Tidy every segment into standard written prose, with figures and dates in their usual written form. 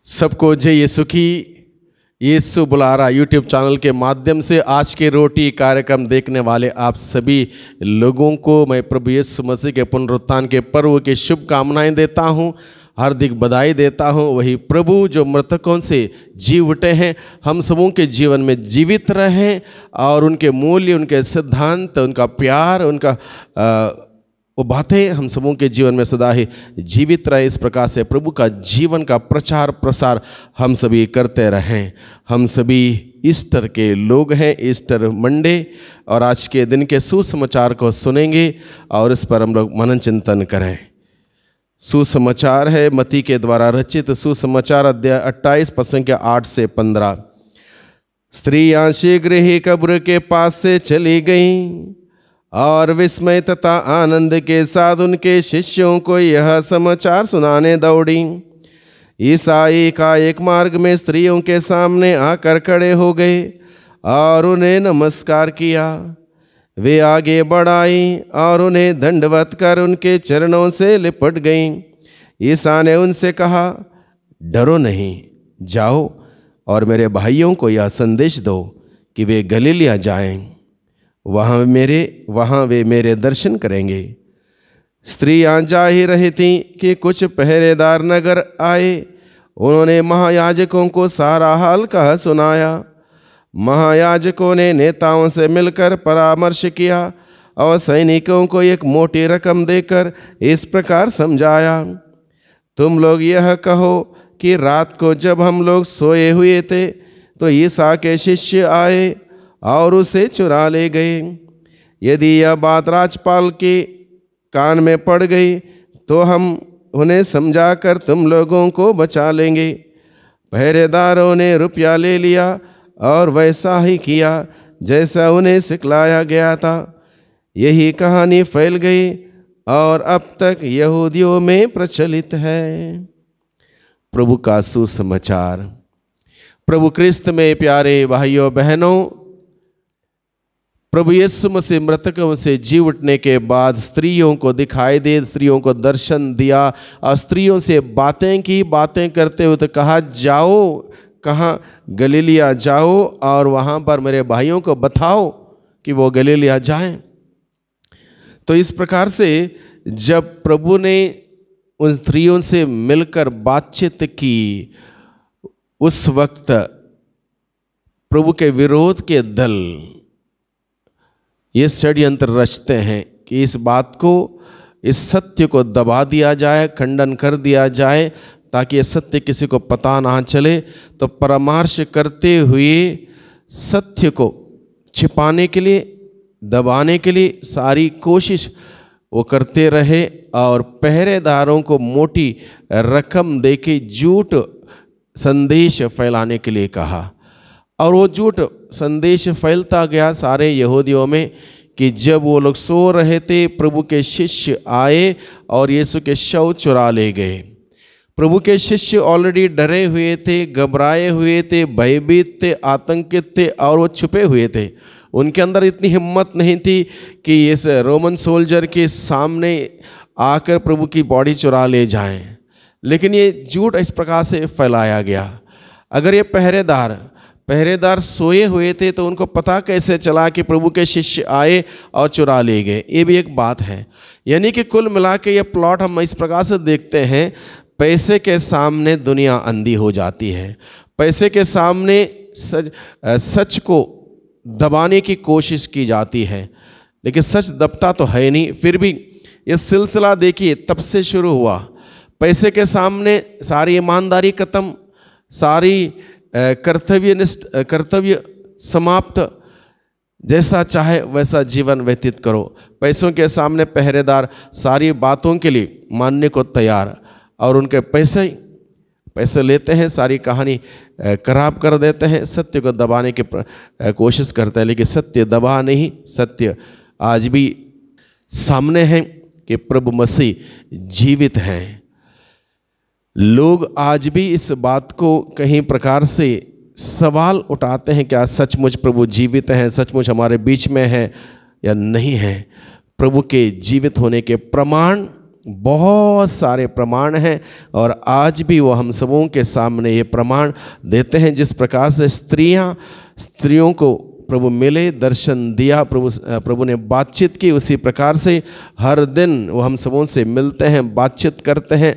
सबको जय यीशु की। यीशु बुला रहा यूट्यूब चैनल के माध्यम से आज के रोटी कार्यक्रम देखने वाले आप सभी लोगों को मैं प्रभु यीशु मसीह के पुनरुत्थान के पर्व की शुभकामनाएं देता हूं, हार्दिक बधाई देता हूं। वही प्रभु जो मृतकों से जी उठे हैं, हम सबों के जीवन में जीवित रहें और उनके मूल्य, उनके सिद्धांत, उनका प्यार, उनका वो बातें हम सबों के जीवन में सदा ही जीवित रहे। इस प्रकार से प्रभु का जीवन का प्रचार प्रसार हम सभी करते रहें। हम सभी ईस्टर के लोग हैं, ईस्टर मंडे, और आज के दिन के सुसमाचार को सुनेंगे और इस पर हम लोग मनन चिंतन करें। सुसमाचार है मत्ती के द्वारा रचित सुसमाचार अध्याय 28 पद संख्या 8 से 15। स्त्रियां शीघ्र ही कब्र के पास से चली गईं और विस्मय तथा आनंद के साथ उनके शिष्यों को यह समाचार सुनाने दौड़ी। ईसाई का एक मार्ग में स्त्रियों के सामने आकर खड़े हो गए और उन्हें नमस्कार किया। वे आगे बढ़ आई और उन्हें दंडवत कर उनके चरणों से लिपट गईं। ईसा ने उनसे कहा, डरो नहीं, जाओ और मेरे भाइयों को यह संदेश दो कि वे गलीलिया जाएं, वहाँ वे मेरे दर्शन करेंगे। स्त्रियां जा ही रही थीं कि कुछ पहरेदार नगर आए। उन्होंने महायाजकों को सारा हाल कहा सुनाया। महायाजकों ने नेताओं से मिलकर परामर्श किया और सैनिकों को एक मोटी रकम देकर इस प्रकार समझाया, तुम लोग यह कहो कि रात को जब हम लोग सोए हुए थे तो ईसा के शिष्य आए और उसे चुरा ले गए। यदि यह बात राजपाल के कान में पड़ गई तो हम उन्हें समझाकर तुम लोगों को बचा लेंगे। पहरेदारों ने रुपया ले लिया और वैसा ही किया जैसा उन्हें सिखलाया गया था। यही कहानी फैल गई और अब तक यहूदियों में प्रचलित है। प्रभु का सुसमाचार। प्रभु क्रिस्त में प्यारे भाइयों बहनों, प्रभु यीशु मसीह मृतकों से जी उठने के बाद स्त्रियों को दिखाई दे, स्त्रियों को दर्शन दिया और स्त्रियों से बातें की। बातें करते हुए तो कहा, जाओ, कहाँ? गलीलिया जाओ और वहाँ पर मेरे भाइयों को बताओ कि वो गलीलिया जाएं। तो इस प्रकार से जब प्रभु ने उन स्त्रियों से मिलकर बातचीत की, उस वक्त प्रभु के विरोध के दल ये षड्यंत्र रचते हैं कि इस बात को, इस सत्य को दबा दिया जाए, खंडन कर दिया जाए, ताकि ये सत्य किसी को पता ना चले। तो परामर्श करते हुए सत्य को छिपाने के लिए, दबाने के लिए सारी कोशिश वो करते रहे और पहरेदारों को मोटी रकम देके झूठ संदेश फैलाने के लिए कहा। और वो झूठ संदेश फैलता गया सारे यहूदियों में कि जब वो लोग सो रहे थे, प्रभु के शिष्य आए और यीशु के शव चुरा ले गए। प्रभु के शिष्य ऑलरेडी डरे हुए थे, घबराए हुए थे, भयभीत थे, आतंकित थे और वो छुपे हुए थे। उनके अंदर इतनी हिम्मत नहीं थी कि इस रोमन सोल्जर के सामने आकर प्रभु की बॉडी चुरा ले जाएं। लेकिन ये झूठ इस प्रकार से फैलाया गया। अगर ये पहरेदार सोए हुए थे तो उनको पता कैसे चला कि प्रभु के शिष्य आए और चुरा ले गए? ये भी एक बात है। यानी कि कुल मिला के ये प्लॉट हम इस प्रकार से देखते हैं, पैसे के सामने दुनिया अंधी हो जाती है। पैसे के सामने सच को दबाने की कोशिश की जाती है, लेकिन सच दबता तो है नहीं। फिर भी ये सिलसिला देखिए तब से शुरू हुआ। पैसे के सामने सारी ईमानदारी खत्म, सारी कर्तव्य समाप्त। जैसा चाहे वैसा जीवन व्यतीत करो। पैसों के सामने पहरेदार सारी बातों के लिए मानने को तैयार, और उनके पैसे लेते हैं, सारी कहानी खराब कर देते हैं, सत्य को दबाने की कोशिश करते हैं। लेकिन सत्य दबा नहीं, सत्य आज भी सामने है कि प्रभु मसीह जीवित हैं। लोग आज भी इस बात को कहीं प्रकार से सवाल उठाते हैं, क्या सचमुच प्रभु जीवित हैं, सचमुच हमारे बीच में हैं या नहीं हैं? प्रभु के जीवित होने के प्रमाण बहुत सारे प्रमाण हैं और आज भी वो हम सबों के सामने ये प्रमाण देते हैं। जिस प्रकार से स्त्रियों को प्रभु मिले, दर्शन दिया, प्रभु ने बातचीत की, उसी प्रकार से हर दिन वो हम सबों से मिलते हैं, बातचीत करते हैं।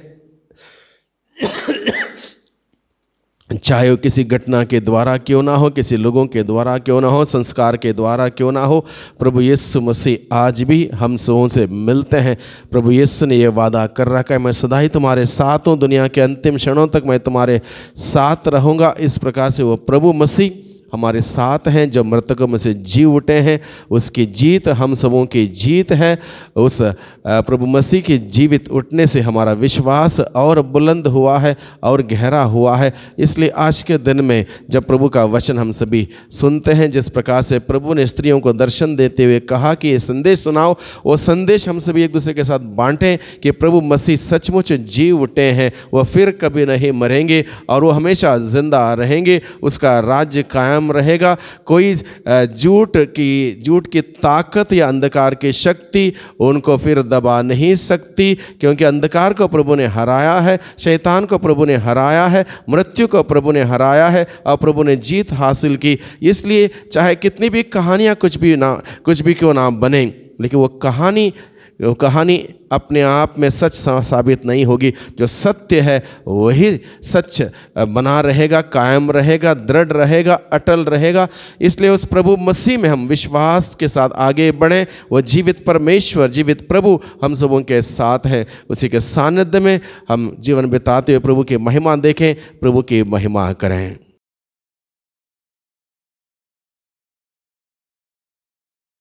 चाहे वो किसी घटना के द्वारा क्यों ना हो, किसी लोगों के द्वारा क्यों ना हो, संस्कार के द्वारा क्यों ना हो, प्रभु यीशु मसीह आज भी हम सबों से मिलते हैं। प्रभु यीशु ने यह वादा कर रखा है, मैं सदा ही तुम्हारे साथ हूँ, दुनिया के अंतिम क्षणों तक मैं तुम्हारे साथ रहूँगा। इस प्रकार से वो प्रभु मसीह हमारे साथ हैं, जो मृतकों में से जी उठे हैं, उसकी जीत हम सबों की जीत है। उस प्रभु मसीह के जीवित उठने से हमारा विश्वास और बुलंद हुआ है और गहरा हुआ है। इसलिए आज के दिन में जब प्रभु का वचन हम सभी सुनते हैं, जिस प्रकार से प्रभु ने स्त्रियों को दर्शन देते हुए कहा कि ये संदेश सुनाओ, वो संदेश हम सभी एक दूसरे के साथ बांटें कि प्रभु मसीह सचमुच जी उठे हैं, वह फिर कभी नहीं मरेंगे और वो हमेशा जिंदा रहेंगे, उसका राज्य कायम रहेगा। कोई झूठ की ताकत या अंधकार की शक्ति उनको फिर दबा नहीं सकती, क्योंकि अंधकार को प्रभु ने हराया है, शैतान को प्रभु ने हराया है, मृत्यु को प्रभु ने हराया है और प्रभु ने जीत हासिल की। इसलिए चाहे कितनी भी कहानियाँ कुछ भी क्यों ना बने, लेकिन वो कहानी अपने आप में सच साबित नहीं होगी। जो सत्य है वही सच बना रहेगा, कायम रहेगा, दृढ़ रहेगा, अटल रहेगा। इसलिए उस प्रभु मसीह में हम विश्वास के साथ आगे बढ़ें। वो जीवित परमेश्वर, जीवित प्रभु हम सबों के साथ है। उसी के सानिध्य में हम जीवन बिताते हुए प्रभु की महिमा देखें, प्रभु की महिमा करें।